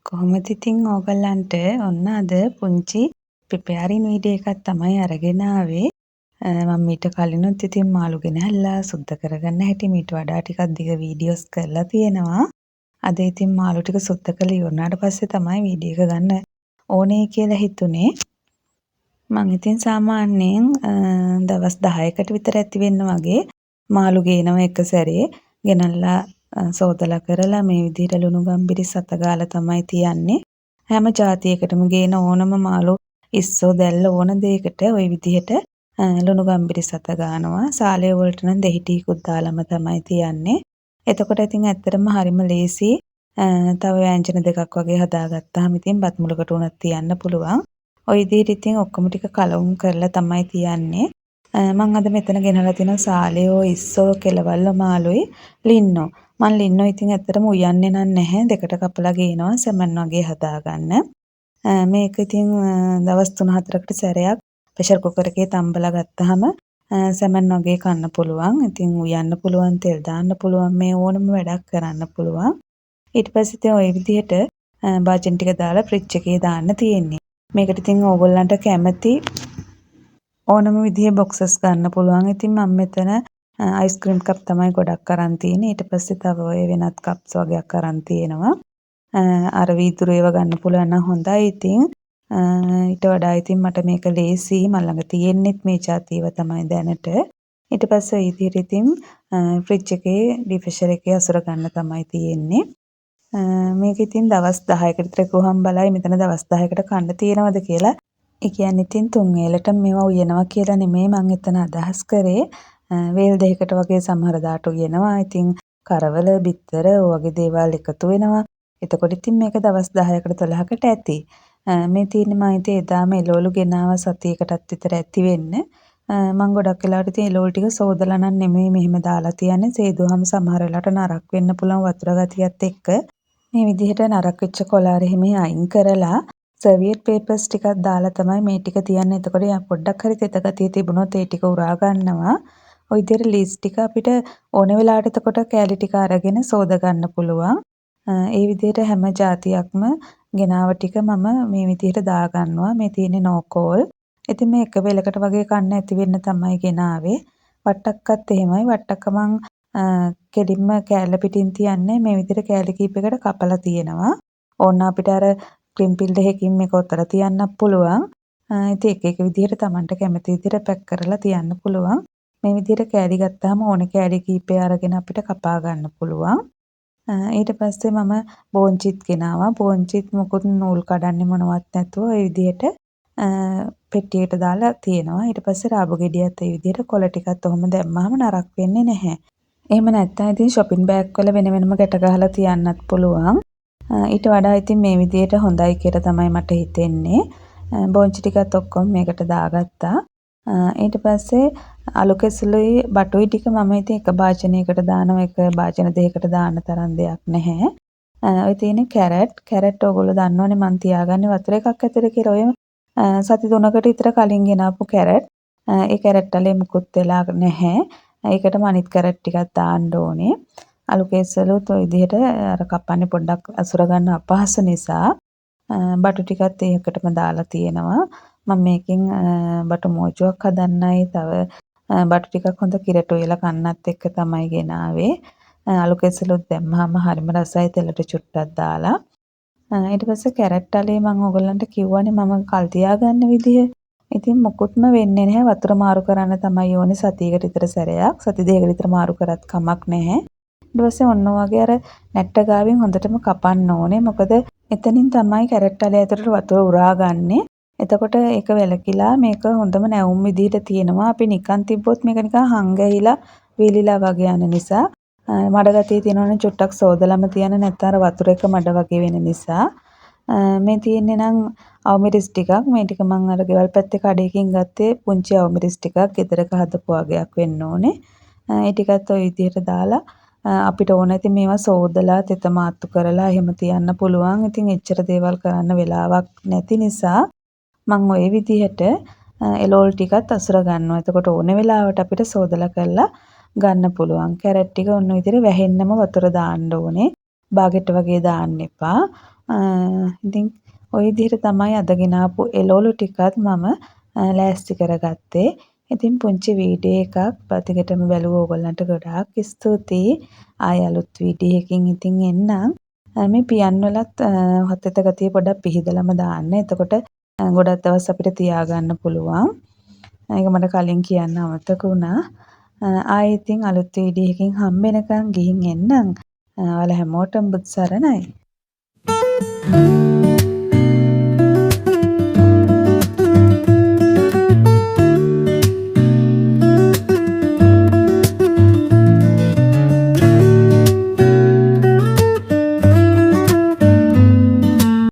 කොහොමද ඉතින් ඕගොල්ලන්ට ඔන්න අද පුංචි ප්‍රිපෙයාරින් වීඩියෝ එකක් තමයි අරගෙන ආවේ. මම මීට කලිනුත් ඉතින් මාළු ගෙනහැල්ලා සුද්ධ කරගන්න හැටි මීට වඩා ටිකක් දිග වීඩියෝස් කරලා තියෙනවා. අද ඉතින් මාළු ටික සුද්ධ කරලා ඉවරනාට පස්සේ තමයි වීඩියෝ එක ගන්න ඕනේ කියලා හිතුනේ. මම ඉතින් සාමාන්‍යයෙන් දවස් 10කට විතර ඇති වෙන්න වගේ මාළු ගේනවා එක සැරේ. ගෙනල්ලා සෝදලා කරලා මේ විදිහට ලුණු ගම්බිරිස් අත ගාලා තමයි තියන්නේ. හැම જાතියකටම ගේන ඕනම මාළු ඉස්සෝ දැල්ල ඕන දෙයකට ওই විදිහට ලුණු ගම්බිරිස් අත ගන්නවා. සාලය වලට නම් දෙහි ටිකකුත් දාලම තමයි තියන්නේ. එතකොට ඉතින් ඇත්තටම හරිම ලේසි. තව ව්‍යංජන දෙකක් වගේ හදාගත්තාම ඉතින් බත් මුලකට උනත් තියන්න පුළුවන්. ওই විදිහට ඉතින් ඔක්කොම ටික කලවුම් කරලා තමයි තියන්නේ. මම අද මෙතන ගෙනලා තිනවා සාලයෝ ඉස්සෝ කෙලවල්ල මාළුයි ලින්නෝ. මම ලින්නෝ ඉතින් ඇත්තටම උයන්නේ නැහැ. දෙකට කපලා ගේනවා සැමන් වගේ හදාගන්න. මේක ඉතින් දවස් 3-4කට සැරයක් ප්‍රෙෂර් කුකර් එකේ තම්බලා ගත්තාම සැමන් වගේ කන්න පුළුවන්. ඉතින් උයන්න පුළුවන්, තෙල් දාන්න පුළුවන්, මේ ඕනම වැඩක් කරන්න පුළුවන්. ඊට පස්සේ ඉතින් ওই විදිහට භාජන ටික දාලා ෆ්‍රිජ් එකේ දාන්න තියෙන්නේ. මේකට ඉතින් ඕගොල්ලන්ට කැමති ඕනම විදිහේ බොක්සස් ගන්න පුළුවන්. ඉතින් මම මෙතන අයිස්ක්‍රීම් කප් තමයි ගොඩක් අරන් තියෙන්නේ. ඊට පස්සේ තව ඔය වෙනත් කප්ස් වගේක් අරන් තියෙනවා. අර වීදුරු ඒවා ගන්න පුළුවන් නම් හොඳයි. ඉතින් ඊට වඩා ඉතින් මට මේක ලේසි. මම ළඟ තියෙන්නෙත් මේ જાතියව තමයි දැනට. ඊට පස්සේ ඒ විදිහට ඉතින් ෆ්‍රිජ් එකේ ඩිෆ්‍රෙෂර් එකේ අසුර ගන්න තමයි තියෙන්නේ. මේක ඉතින් දවස් 10කට විතර ගොහම් බලයි මෙතන දවස් 10කට කන්න තියෙනවද කියලා. ඒ කියන්නේ ඉතින් තුන් වේලට මේවා උයනවා කියලා නෙමෙයි මම එතන අදහස් කරේ. වේල් දෙකකට වගේ සමහර දාට උයනවා. ඉතින් කරවල, බිත්තර වගේ දේවල් එකතු වෙනවා. එතකොට ඉතින් මේක දවස් 10කට 12කට ඇති. මේ තියෙන්නේ මම ඉතින් එදාම එළවලු ගෙනාව සතියකටත් විතර ඇති වෙන්න. මම ගොඩක් වෙලාවට ඉතින් එළවලු ටික සෝදලා නම් නෙමෙයි මෙහෙම දාලා තියන්නේ. සේදුවම සමහර වෙලාවට නරක් වෙන්න පුළුවන් වතුර ගතියත් එක්ක. මේ විදිහට නරක් වෙච්ච කොලාර එහෙම අයින් කරලා සර්වියට් පේපර්ස් ටිකක් දාලා තමයි මේ ටික තියන්නේ. එතකොට පොඩ්ඩක් හරි තෙත ගතිය තිබුණොත් ඒ ටික උරා ගන්නවා. ওই විදිහට ලීස් ටික අපිට ඕන වෙලාවට එතකොට කෑලි ටික අරගෙන සෝද ගන්න පුළුවන්. ඒ විදිහට හැම જાතියක්ම ගෙනාව ටික මම මේ විදිහට දා ගන්නවා. මේ තියෙන්නේ නෝකෝල්. ඉතින් මේ එක වෙලකට වගේ කන්න ඇති වෙන්න තමයි ගෙනාවේ. වට්ටක්කත් එහෙමයි. වට්ටක්ක මං කෙලින්ම කෑල්ල පිටින් තියන්නේ මේ විදිහට කෑලි කීපයකට කපලා තියෙනවා. ඕන්න අපිට අර ක්‍රිම්පිල් දෙකකින් මේක ඔතලා තියන්නත් පුළුවන්. ඉතින් එක එක විදිහට Tamanට කැමති විදිහට පැක් කරලා තියන්න පුළුවන්. මේ විදිහට කෑලි ගත්තාම ඕන කෑලි කීපය අරගෙන අපිට කපා ගන්න පුළුවන්. ඊට පස්සේ මම බෝන්චිත් ගෙනාවා. බෝන්චිත් මොකුත් නූල් කඩන්නේ මොනවත් නැතුව ඒ විදිහට පෙට්ටියට දාලා තියෙනවා. ඊට පස්සේ රාබු ගෙඩියත් ඒ විදිහට කොළ ටිකත් ඔහොම දැම්මහම නරක් වෙන්නේ නැහැ. එහෙම නැත්නම් ඉතින් shopping bag වල වෙන වෙනම ගැට ගහලා තියන්නත් පුළුවන්. ඊට වඩා ඉතින් මේ විදිහට හොඳයි කියලා තමයි මට හිතෙන්නේ. බෝන්චි ටිකත් ඔක්කොම මේකට දාගත්තා. ඊට පස්සේ අලු කෙසලුයි බටුයි ටික මම ඉතින් එක භාජනයකට දානවා. එක භාජන දෙකකට දාන්න තරම් දෙයක් නැහැ. ඔය තියෙන කැරට් ඔයගොල්ලෝ දන්නවනේ මම තියාගන්නේ වතුර එකක් ඇතුලේ කියලා. ඔය සති 3කට විතර කලින් ගෙනාපු කැරට්. ඒ කැරට් වලේ මුකුත් වෙලා නැහැ. ඒකටම අනිත් කැරට් ටිකක් දාන්න ඕනේ. අලු කෙසලුත් ඔය විදිහට අර කපන්නේ පොඩ්ඩක් අසුර ගන්න අපහසු නිසා බටු ටිකත් ඒකටම දාලා තියෙනවා. මම මේකෙන් බටු මෝචුවක් හදන්නයි තව බටු ටිකක් හොඳ කිරට උයලා කන්නත් එක්ක තමයි ගෙනාවේ. අලු කෙසලුත් දැම්මහම හරිම රසයි තෙලට චුට්ටක් දාලා. ඊට පස්සේ කැරට් අලේ මම ඔයගොල්ලන්ට කිව්වනේ මම කල් තියාගන්න විදිහ. ඉතින් මොකුත්ම වෙන්නේ නැහැ. වතුර මාරු කරන්න තමයි ඕනේ සතියකට විතර සැරයක්. සති දෙකකට විතර මාරු කරත් කමක් නැහැ. ඊට පස්සේ ඔන්න වගේ අර නැට්ට ගාවින් හොඳටම කපන්න ඕනේ. මොකද එතනින් තමයි කැරට් අලේ ඇතුලට වතුර උරාගන්නේ. එතකොට ඒක වැලකිලා මේක හොඳම නැවුම් විදිහට තියෙනවා. අපි නිකන් තිබ්බොත් මේක නිකන් හංගයිලා වීලිලා වගේ යන නිසා මඩ ගතිය තියෙනවනේ චුට්ටක් සෝදලම තියන්න නැත්නම් අර වතුර එක මඩ වගේ වෙන නිසා මේ තියෙන්නේ නම් අවමිරිස් ටිකක්. මේ ටික මම අර ගෙවල් පැත්තේ කඩේකින් ගත්තේ පුංචි අවමිරිස් ටිකක්. ගෙදරක හදපු වගයක් වෙන්න ඕනේ. ඒ ටිකත් ඔය විදිහට දාලා අපිට ඕන ඇති මේවා සෝදලා තෙත මාත්තු කරලා එහෙම තියන්න පුළුවන්. ඉතින් එච්චර දේවල් කරන්න වෙලාවක් නැති නිසා මම ওই විදිහට එලෝල් ටිකත් අසුර ගන්නවා. එතකොට ඕන වෙලාවට අපිට සෝදලා කරලා ගන්න පුළුවන්. කැරට් ටික ඔන්න විදිහට වැහෙන්නම වතුර දාන්න ඕනේ. බාගෙට වගේ දාන්න එපා. ඉතින් ওই විදිහට තමයි අද ගෙනාපු එළවලු ටිකත් මම ලෑස්ති කරගත්තේ. ඉතින් පුංචි වීඩියෝ එකක් පැතිකඩම බැලුව ඕගොල්ලන්ට ගොඩාක් ස්තුතියි. ආයෙ අලුත් වීඩියෝ එකකින් ඉතින් එන්නම්. මේ පියන් වලත් හතත ගතිය පොඩ්ඩක් පිහිදලම දාන්න. එතකොට ගොඩක් දවස් අපිට තියාගන්න පුළුවන්. ඒක මට කලින් කියන්න අමතක වුණා. ආයෙ ඉතින් අලුත් වීඩියෝ එකකින් හම්බෙනකන් ගිහින් එන්නම්. ඔයාලා හැමෝටම බුදු සරණයි.